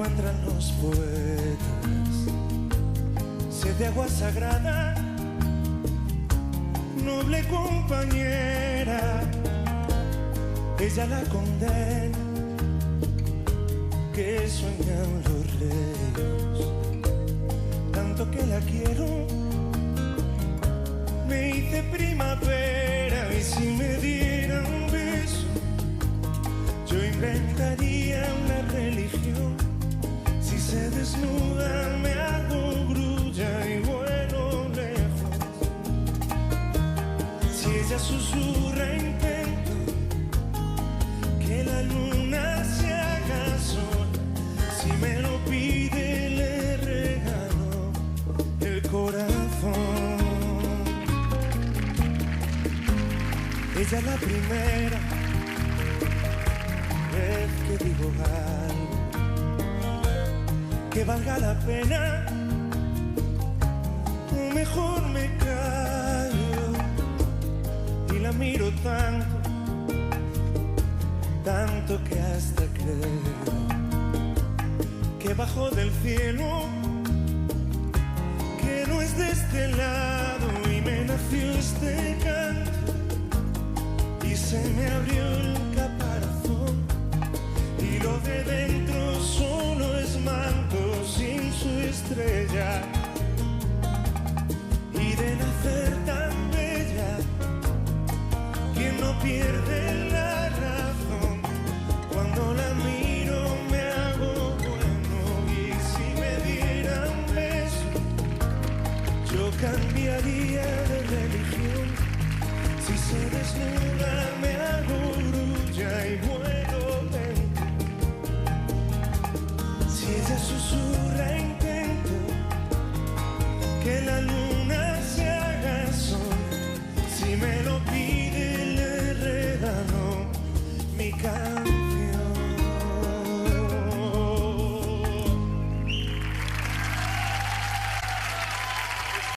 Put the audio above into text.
encuentran los poetas, sed de agua sagrada, noble compañera, ella la condena que sueñan los reyes, tanto que la quiero, me hice primavera y si me diera un beso, yo inventaría una religión. Si se desnuda me hago grulla y vuelo lejos. Si ella susurra intento que la luna se haga sola. Si me lo pide le regalo el corazón. Ella es la primera vez que digo algo que valga la pena, o mejor me callo y la miro tanto, tanto que hasta creo que bajó del cielo, que no es de este lado y me nació este canto y se me abrió el caparazón y lo de dentro solo es manto sin su estrella, y de nacer tan bella quien no pierde la razón. Cuando la miro me hago bueno y si me diera un beso yo cambiaría de religión. Si se desnuda me hago grulla y vuelo lento. Si ella susurra en